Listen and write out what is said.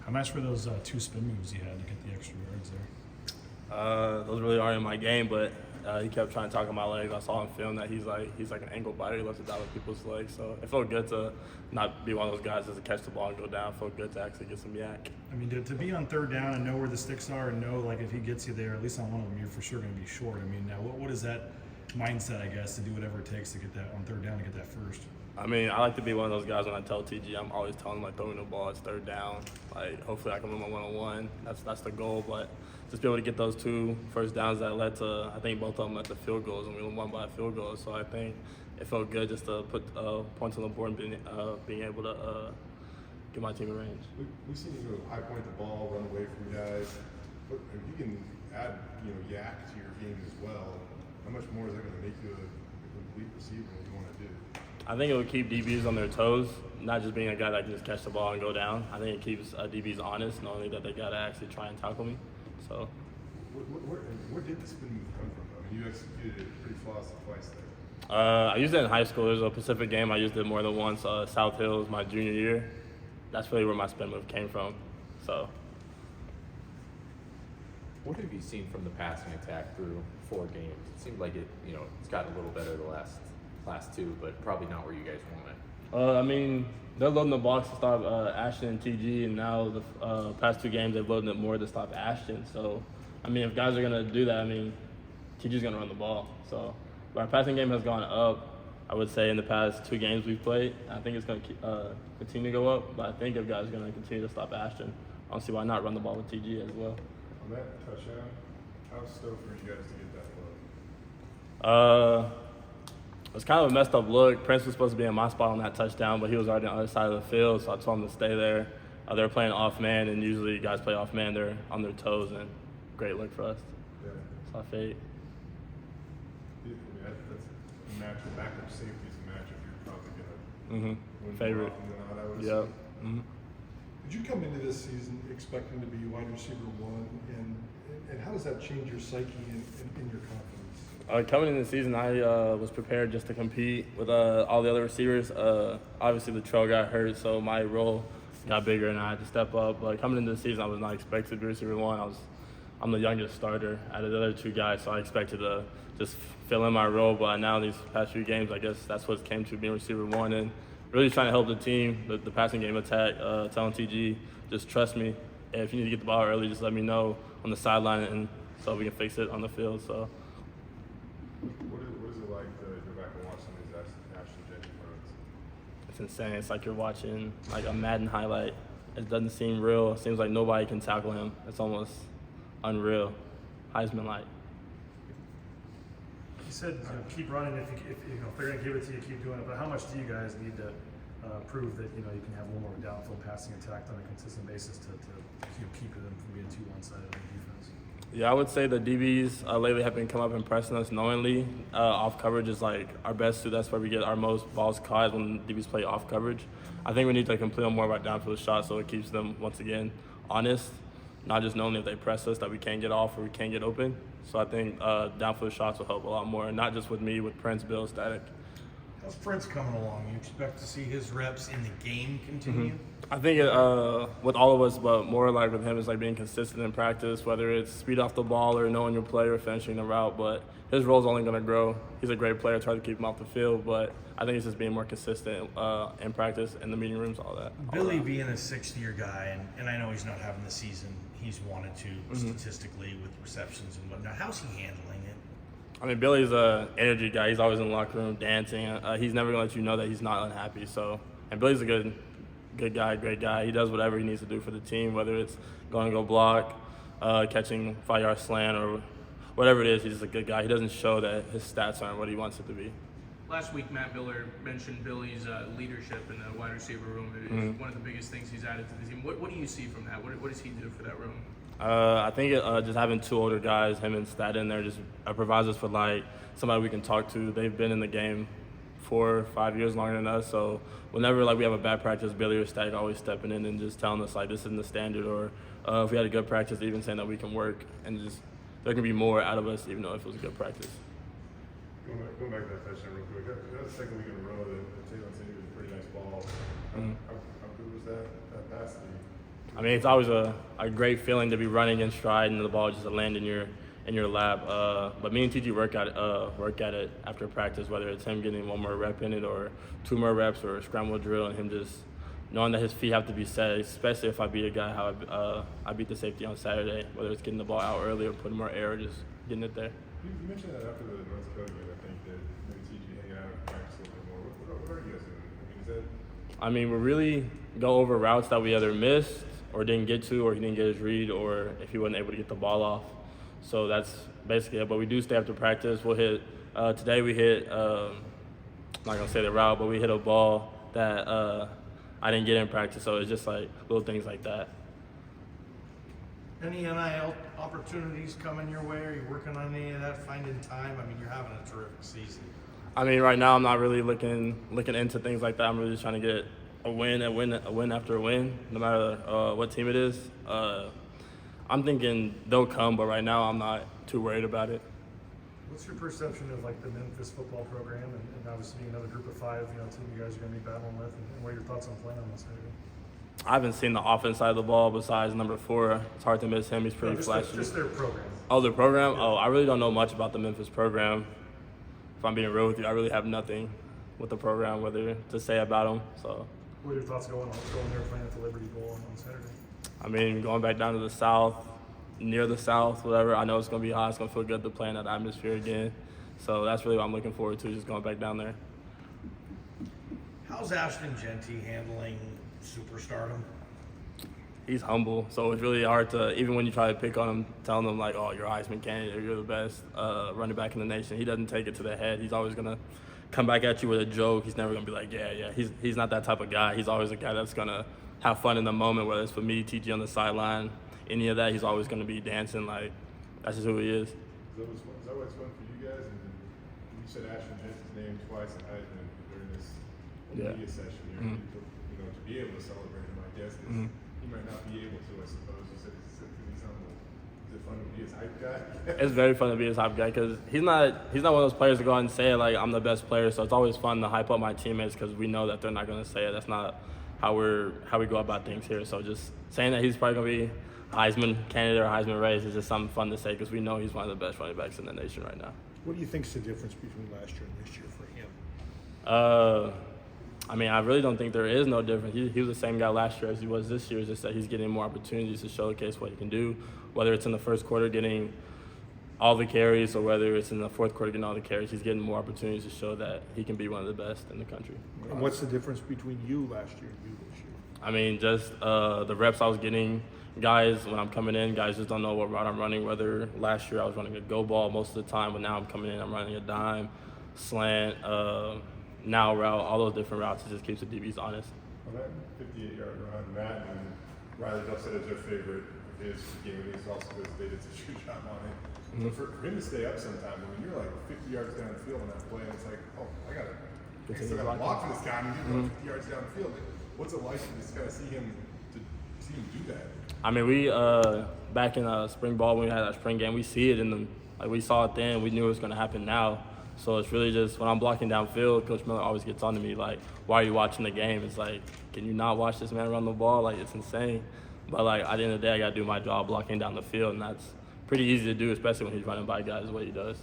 How much were those 2 spin moves you had to get the extra yards there? Those really aren't in my game, but he kept trying to talk on my legs. I saw on film that he's like an ankle biter. He loves to dive with people's legs. So it felt good to not be one of those guys that's to catch the ball and go down. It felt good to actually get some yak. I mean, to be on 3rd down and know where the sticks are and know, like, if he gets you there, at least on one of them, you're for sure going to be short. I mean, now what is that mindset, I guess, to do whatever it takes to get that on 3rd down to get that first? I mean, I like to be one of those guys when I tell TG, I'm always telling him, like, throwing the ball, it's 3rd down. Like, hopefully I can win my one-on-one. That's the goal. But just be able to get those 2 first downs that led to, I think both of them led to field goals, and we won by a field goal. So I think it felt good just to put points on the board and being able to get my team in range. We've seen you high point the ball, run away from guys. But if you can add, yak to your game as well, how much more is that going to make you a complete receiver when you want to do? I think it would keep DBs on their toes, not just being a guy that can just catch the ball and go down. I think it keeps DBs honest, knowing that they got to actually try and tackle me. So, where did the spin move come from? I mean, you executed it pretty flawlessly twice there. I used it in high school. There's a Pacific game. I used it more than once. South Hills, my junior year. That's really where my spin move came from. So, what have you seen from the passing attack through 4 games? It seemed like it's gotten a little better the last 2, but probably not where you guys want it. I mean, they're loading the box to stop Ashton and TG, and now the past 2 games they've loaded it more to stop Ashton. So, I mean, if guys are going to do that, I mean, TG's going to run the ball. So, but our passing game has gone up, I would say, in the past 2 games we've played. I think it's going to continue to go up, but I think if guys are going to continue to stop Ashton, I don't see why not run the ball with TG as well. On that touchdown, how stoked were you guys to get that look? It was kind of a messed up look. Prince was supposed to be in my spot on that touchdown, but he was already on the other side of the field, so I told him to stay there. They were playing off man, and usually guys play off man, they're on their toes, and great look for us. Yeah. Saw fade. I mean, that's a match. The backup safety is a matchup you're probably going to win Favorite. more often than not, I would Yep. assume. Did you come into this season expecting to be wide receiver 1, and how does that change your psyche and your confidence? Coming into the season, I was prepared just to compete with all the other receivers. Obviously, the trail got hurt, so my role got bigger, and I had to step up. But coming into the season, I was not expected to be receiver 1. I'm the youngest starter out of the other 2 guys, so I expected to just fill in my role. But now these past few games, I guess that's what it came to, being receiver 1, and really trying to help the team, the passing game attack, telling TG, just trust me. If you need to get the ball early, just let me know on the sideline, and so we can fix it on the field. So. What is it like to go back and watch some of these Ashton Jennings runs? It's insane. It's like you're watching like a Madden highlight. It doesn't seem real. It seems like nobody can tackle him. It's almost unreal. Heisman-like. You said keep running if they're going to give it to you, keep doing it. But how much do you guys need to prove that you can have a little more downfield passing attack on a consistent basis to keep them from being too one-sided on the defense? Yeah, I would say the DBs lately have been coming up and pressing us knowingly. Off coverage is like our best suit. That's where we get our most balls caught when DBs play off coverage. I think we need to complete more of our downfield shots so it keeps them, once again, honest, not just knowing if they press us that we can't get off or we can't get open. So I think downfield shots will help a lot more, not just with me, with Prince, Bill, Static. How's Prince coming along? You expect to see his reps in the game continue? I think with all of us, but more like with him, is like being consistent in practice, whether it's speed off the ball or knowing your play or finishing the route. But his role's only going to grow. He's a great player. Try to keep him off the field, but I think it's just being more consistent in practice, in the meeting rooms, all that. Billy being a 6th-year guy, and I know he's not having the season he's wanted to statistically with receptions and whatnot. How's he handling it? I mean, Billy's an energy guy. He's always in the locker room dancing. He's never going to let you know that he's not unhappy. So, and Billy's a good guy, great guy. He does whatever he needs to do for the team, whether it's going to go block, catching 5-yard slant, or whatever it is. He's just a good guy. He doesn't show that his stats aren't what he wants it to be. Last week, Matt Miller mentioned Billy's leadership in the wide receiver room. It's one of the biggest things he's added to the team. What do you see from that? What does he do for that room? I think just having 2 older guys, him and Stat in there, just provides us with like somebody we can talk to. They've been in the game 4 or 5 years longer than us, so whenever like we have a bad practice, Billy or Stat always stepping in and just telling us like this isn't the standard, or if we had a good practice, even saying that we can work, and just there can be more out of us even though if it was a good practice. Going back to that touchdown real quick, that was the second week in a row that Taylor said it was a pretty nice ball. How good was that pass that he I mean, it's always a great feeling to be running in stride and the ball just to land in your lap. But me and TG work at it after practice, whether it's him getting one more rep in it or 2 more reps or a scramble drill, and him just knowing that his feet have to be set, especially if I beat a guy how I beat the safety on Saturday, whether it's getting the ball out early or putting more air or just getting it there. You mentioned that after the North Dakota game, I think, that maybe TG hanging out and practice a little bit more. What are you guys doing? I mean, We really go over routes that we either missed or didn't get to, or he didn't get his read, or if he wasn't able to get the ball off. So that's basically it. But we do stay after practice. We'll hit, today we hit, I'm not going to say the route, but we hit a ball that I didn't get in practice. So it's just like little things like that. Any NIL opportunities coming your way? Are you working on any of that, finding time? I mean, you're having a terrific season. I mean, right now I'm not really looking into things like that. I'm really just trying to get a win after a win, no matter what team it is. I'm thinking they'll come, but right now I'm not too worried about it. What's your perception of like the Memphis football program and obviously another group of 5, team you guys are going to be battling with, and what are your thoughts on playing on this Saturday? I haven't seen the offense side of the ball besides number 4. It's hard to miss him. He's pretty flashy. Just their program. Oh, their program? Oh, I really don't know much about the Memphis program. If I'm being real with you, I really have nothing with the program, whether to say about them. So, What are your thoughts going there playing at the Liberty Bowl on Saturday? I mean, going back down to the South, near the South, whatever, I know it's going to be hot. It's going to feel good to play in that atmosphere again. So that's really what I'm looking forward to, just going back down there. How's Ashton Genty handling superstardom? He's humble, so it's really hard to, even when you try to pick on him, telling him like, oh, you're a Heisman candidate, or you're the best running back in the nation. He doesn't take it to the head. He's always going to come back at you with a joke. He's never going to be like, yeah. He's not that type of guy. He's always a guy that's going to have fun in the moment, whether it's for me, TG on the sideline, any of that. He's always going to be dancing. Like, that's just who he is. Is that what's fun for you guys? And you said Ashton Genty's name twice in Heisman during this media session here. To be able to celebrate him, I guess, because he might not be able to, I suppose. You said he's humble. Is it fun to be his hype guy? It's very fun to be his hype guy because he's not one of those players to go out and say, like, I'm the best player. So it's always fun to hype up my teammates because we know that they're not going to say it. That's not how we go about things here. So just saying that he's probably going to be Heisman candidate or Heisman race is just something fun to say because we know he's one of the best running backs in the nation right now. What do you think's the difference between last year and this year for him? I mean, I really don't think there is no difference. He was the same guy last year as he was this year. It's just that he's getting more opportunities to showcase what he can do, whether it's in the first quarter getting all the carries or whether it's in the fourth quarter getting all the carries. He's getting more opportunities to show that he can be one of the best in the country. And what's the difference between you last year and you this year? I mean, just the reps I was getting. Guys, when I'm coming in, guys just don't know what route I'm running. Whether last year I was running a go ball most of the time, but now I'm coming in, I'm running a dime, slant, now route, all those different routes. It just keeps the DBs honest. Well, that 58-yard run, Matt and Riley Duff said it's their favorite of his game, and he's also because they did such a good job on it. So for him to stay up sometime, I mean, you're like 50 yards down the field on that play, and it's like, oh, I still got to block for this guy, and he's going 50 yards down the field. What's it like to just kind of see him do that? I mean, we back in spring ball when we had that spring game, we see it in them. Like we saw it then, we knew it was going to happen now. So it's really just when I'm blocking downfield, Coach Miller always gets on to me like, "Why are you watching the game?" It's like, can you not watch this man run the ball? Like it's insane. But like at the end of the day, I got to do my job blocking down the field, and that's pretty easy to do, especially when he's running by guys the way he does.